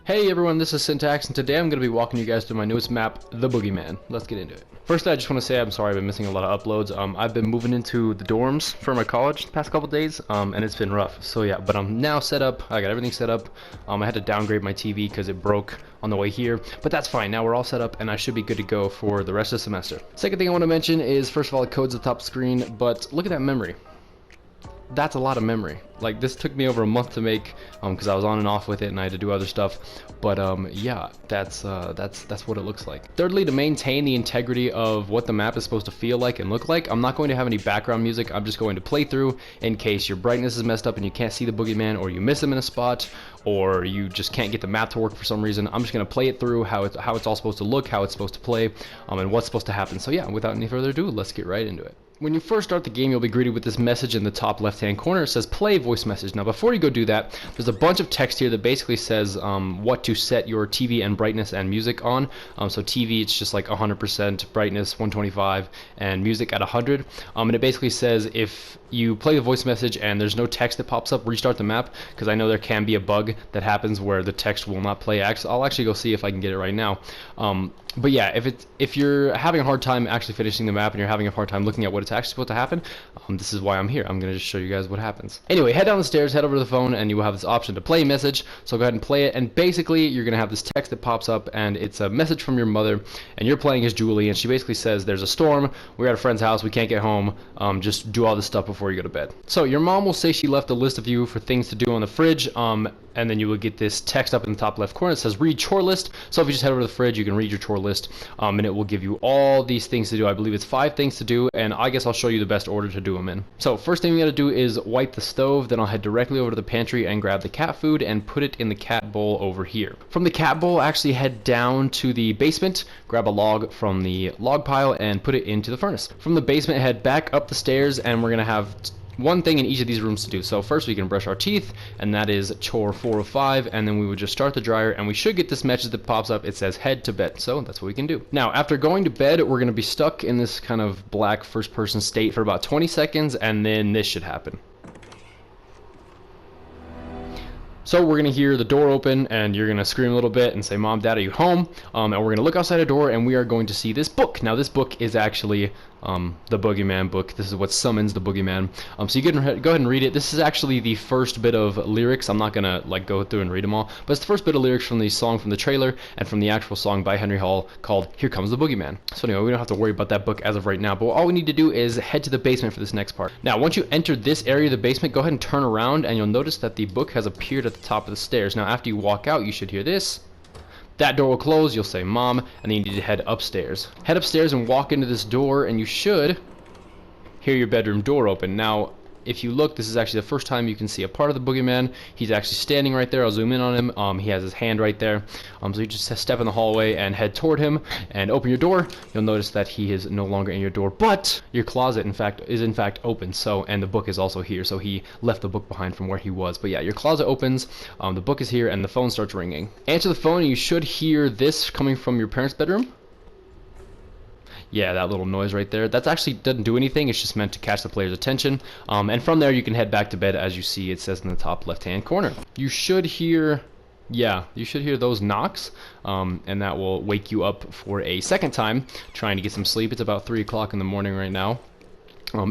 Hey everyone, this is Syntax, and today I'm going to be walking you guys through my newest map, the Boogeyman. Let's get into it. First, I just want to say I'm sorry I've been missing a lot of uploads. I've been moving into the dorms for my college the past couple days, and it's been rough. So yeah, but I'm now set up. I got everything set up. I had to downgrade my TV because it broke on the way here, but that's fine. Now we're all set up, and I should be good to go for the rest of the semester. Second thing I want to mention is, first of all, the code's at the top screen, but look at that memory. That's a lot of memory. Like, this took me over a month to make because I was on and off with it and I had to do other stuff, but yeah, that's what it looks like. Thirdly, to maintain the integrity of what the map is supposed to feel like and look like, I'm not going to have any background music. I'm just going to play through in case your brightness is messed up and you can't see the boogeyman, or you miss him in a spot, or you just can't get the map to work for some reason. I'm just going to play it through how it's all supposed to look, how it's supposed to play, and what's supposed to happen. So yeah, without any further ado, let's get right into it. When you first start the game, you'll be greeted with this message in the top left-hand corner. It says play voice message. Now, before you go do that, there's a bunch of text here that basically says what to set your TV and brightness and music on. So TV, it's just like 100% brightness, 125, and music at 100. And it basically says if you play the voice message and there's no text that pops up, restart the map, because I know there can be a bug that happens where the text will not play. I'll actually go see if I can get it right now. But yeah, if you're having a hard time actually finishing the map and you're having a hard time looking at what it's actually supposed to happen, this is why I'm here. I'm going to just show you guys what happens. Anyway, head down the stairs, head over to the phone, and you will have this option to play message. So go ahead and play it, and basically you're going to have this text that pops up, and it's a message from your mother, and you're playing as Julie, and she basically says there's a storm, we're at a friend's house, we can't get home, just do all this stuff before you go to bed. So your mom will say she left a list of you for things to do on the fridge, and then you will get this text up in the top left corner that says read chore list. So if you just head over to the fridge, you can read your chore list, and it will give you all these things to do. I believe it's 5 things to do, and I guess I'll show you the best order to do them in. So first thing we gotta do is wipe the stove. Then I'll head directly over to the pantry and grab the cat food and put it in the cat bowl over here. From the cat bowl, actually head down to the basement, grab a log from the log pile and put it into the furnace. From the basement, head back up the stairs, and we're gonna have one thing in each of these rooms to do. So first we can brush our teeth, and that is chore 405, and then we would just start the dryer, and we should get this message that pops up. It says head to bed, so that's what we can do. Now, after going to bed, we're going to be stuck in this kind of black first-person state for about 20 seconds, and then this should happen. So we're going to hear the door open, and you're going to scream a little bit and say, Mom, Dad, are you home? And we're going to look outside the door, and we are going to see this book. Now, this book is actually the Boogeyman book. This is what summons the Boogeyman. So you can go ahead and read it. This is actually the first bit of lyrics. I'm not going to like go through and read them all, but it's the first bit of lyrics from the song from the trailer and from the actual song by Henry Hall called Here Comes the Boogeyman. So anyway, we don't have to worry about that book as of right now, but all we need to do is head to the basement for this next part. Now, once you enter this area of the basement, go ahead and turn around, and you'll notice that the book has appeared at the top of the stairs. Now, after you walk out, you should hear this. That door will close, you'll say Mom, and then you need to head upstairs. Head upstairs and walk into this door, and you should hear your bedroom door open. Now, if you look, this is actually the first time you can see a part of the Boogeyman. He's actually standing right there. I'll zoom in on him. He has his hand right there. So you just step in the hallway and head toward him and open your door. You'll notice that he is no longer in your door, but your closet is in fact open. So, and the book is also here. So he left the book behind from where he was. But yeah, your closet opens, the book is here, and the phone starts ringing. Answer the phone, and you should hear this coming from your parents' bedroom. Yeah, that little noise right there. That actually doesn't do anything. It's just meant to catch the player's attention. And from there, you can head back to bed, as you see it says in the top left-hand corner. You should hear, yeah, you should hear those knocks, and that will wake you up for a second time, trying to get some sleep. It's about 3 o'clock in the morning right now.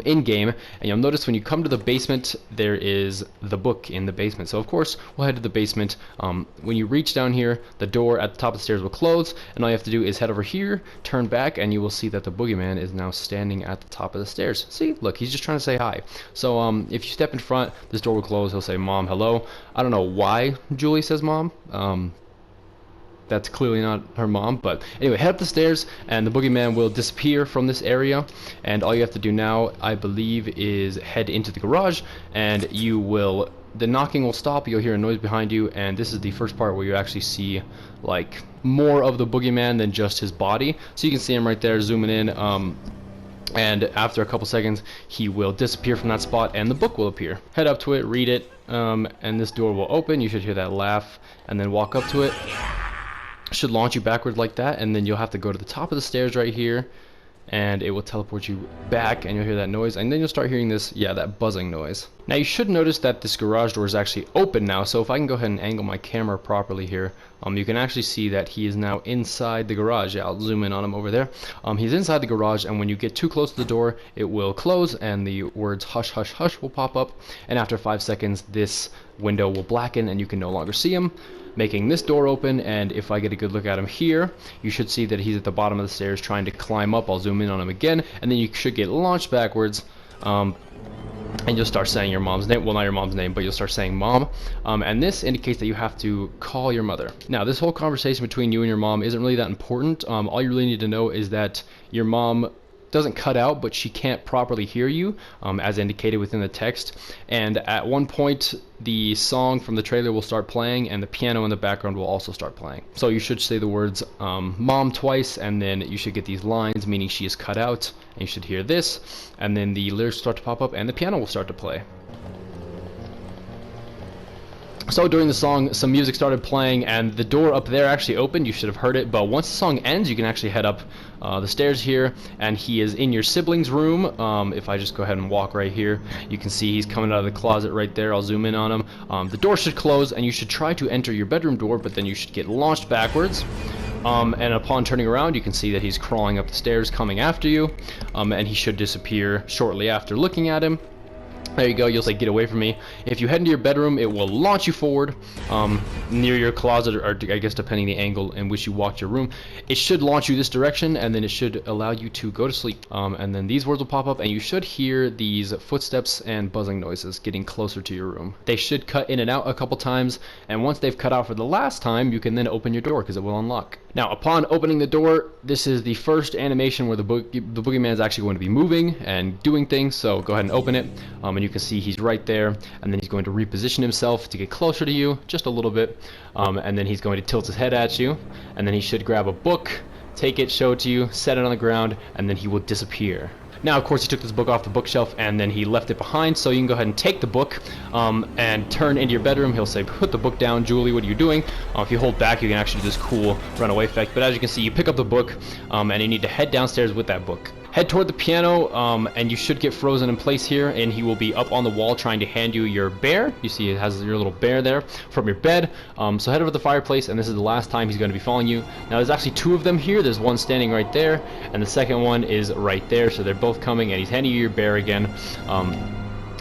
In game, and you'll notice when you come to the basement, there is the book in the basement. So of course we'll head to the basement. When you reach down here, the door at the top of the stairs will close, and all you have to do is head over here, turn back, and you will see that the Boogeyman is now standing at the top of the stairs. See, look, he's just trying to say hi. So if you step in front, this door will close. He'll say Mom, hello. I don't know why Julie says Mom. That's clearly not her mom, but anyway, head up the stairs, and the Boogeyman will disappear from this area, and all you have to do now, I believe, is head into the garage, and the knocking will stop, you'll hear a noise behind you, and this is the first part where you actually see, like, more of the Boogeyman than just his body. So you can see him right there, zooming in, and after a couple seconds, he will disappear from that spot, and the book will appear. Head up to it, read it, and this door will open. You should hear that laugh, and then walk up to it. Should launch you backward like that, and then you'll have to go to the top of the stairs right here, and it will teleport you back, and you'll hear that noise, and then you'll start hearing this, yeah, that buzzing noise. Now you should notice that this garage door is actually open now, so if I can go ahead and angle my camera properly here, you can actually see that he is now inside the garage. Yeah, I'll zoom in on him over there. He's inside the garage, and when you get too close to the door, it will close, and the words hush hush hush will pop up, and after 5 seconds this window will blacken and you can no longer see him, making this door open. And if I get a good look at him here, you should see that he's at the bottom of the stairs trying to climb up. I'll zoom in on him again, and then you should get launched backwards, and you'll start saying your mom's name. Well, not your mom's name, but you'll start saying mom, and this indicates that you have to call your mother. Now this whole conversation between you and your mom isn't really that important. All you really need to know is that your mom doesn't cut out, but she can't properly hear you, as indicated within the text. And at one point the song from the trailer will start playing, and the piano in the background will also start playing. So you should say the words mom twice, and then you should get these lines meaning she is cut out, and you should hear this, and then the lyrics start to pop up and the piano will start to play. So during the song, some music started playing, and the door up there actually opened. You should have heard it, but once the song ends, you can actually head up the stairs here, and he is in your sibling's room. If I just go ahead and walk right here, you can see he's coming out of the closet right there. I'll zoom in on him. The door should close, and you should try to enter your bedroom door, but then you should get launched backwards. And upon turning around, you can see that he's crawling up the stairs coming after you, and he should disappear shortly after looking at him. There you go, you'll say get away from me. If you head into your bedroom, it will launch you forward near your closet, or I guess depending the angle in which you walked your room. It should launch you this direction, and then it should allow you to go to sleep. And then these words will pop up, and you should hear these footsteps and buzzing noises getting closer to your room. They should cut in and out a couple times, and once they've cut out for the last time, you can then open your door because it will unlock. Now upon opening the door, this is the first animation where the boogeyman is actually going to be moving and doing things, so go ahead and open it, and you can see he's right there, and then he's going to reposition himself to get closer to you just a little bit, and then he's going to tilt his head at you, and then he should grab a book, take it, show it to you, set it on the ground, and then he will disappear. Now, of course, he took this book off the bookshelf and then he left it behind, so you can go ahead and take the book and turn into your bedroom. He'll say, put the book down, Julie, what are you doing? If you hold back, you can actually do this cool runaway effect, but as you can see, you pick up the book, and you need to head downstairs with that book. Head toward the piano, and you should get frozen in place here, and he will be up on the wall trying to hand you your bear. You see it has your little bear there from your bed. So head over to the fireplace, and this is the last time he's going to be following you. Now there's actually two of them here. There's one standing right there, and the second one is right there, so they're both coming, and he's handing you your bear again.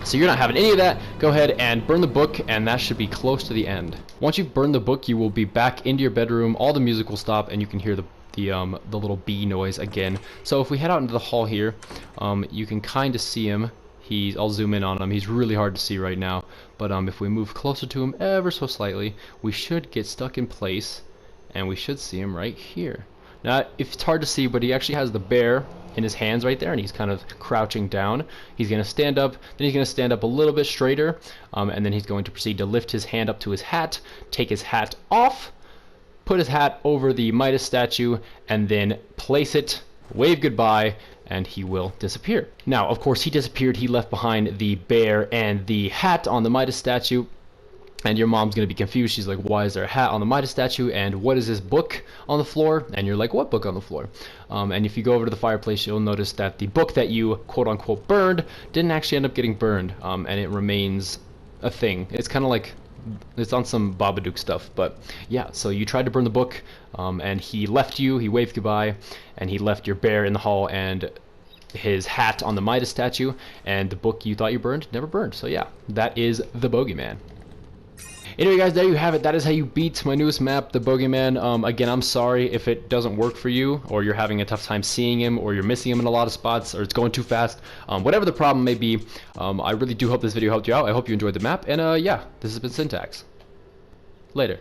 So you're not having any of that. Go ahead and burn the book, and that should be close to the end. Once you've burned the book, you will be back into your bedroom. All the music will stop, and you can hear the little bee noise again. So if we head out into the hall here, you can kind of see him. I'll zoom in on him. He's really hard to see right now, but if we move closer to him ever so slightly, we should get stuck in place, and we should see him right here. Now it's hard to see, but he actually has the bear in his hands right there, and he's kind of crouching down. He's going to stand up, then he's going to stand up a little bit straighter, and then he's going to proceed to lift his hand up to his hat, take his hat off, put his hat over the Midas statue, and then place it, wave goodbye, and he will disappear. Now, of course, he disappeared. He left behind the bear and the hat on the Midas statue, and your mom's going to be confused. She's like, why is there a hat on the Midas statue, and what is this book on the floor? And you're like, what book on the floor? And if you go over to the fireplace, you'll notice that the book that you quote-unquote burned didn't actually end up getting burned, and it remains a thing. It's kind of like it's on some Babadook stuff, but yeah, so you tried to burn the book, and he left you, he waved goodbye, and he left your bear in the hall and his hat on the Midas statue, and the book you thought you burned never burned. So yeah, that is the Boogeyman. Anyway guys, there you have it. That is how you beat my newest map, the Boogeyman. Again, I'm sorry if it doesn't work for you, or you're having a tough time seeing him, or you're missing him in a lot of spots, or it's going too fast. Whatever the problem may be, I really do hope this video helped you out. I hope you enjoyed the map, and yeah, this has been Syntax. Later.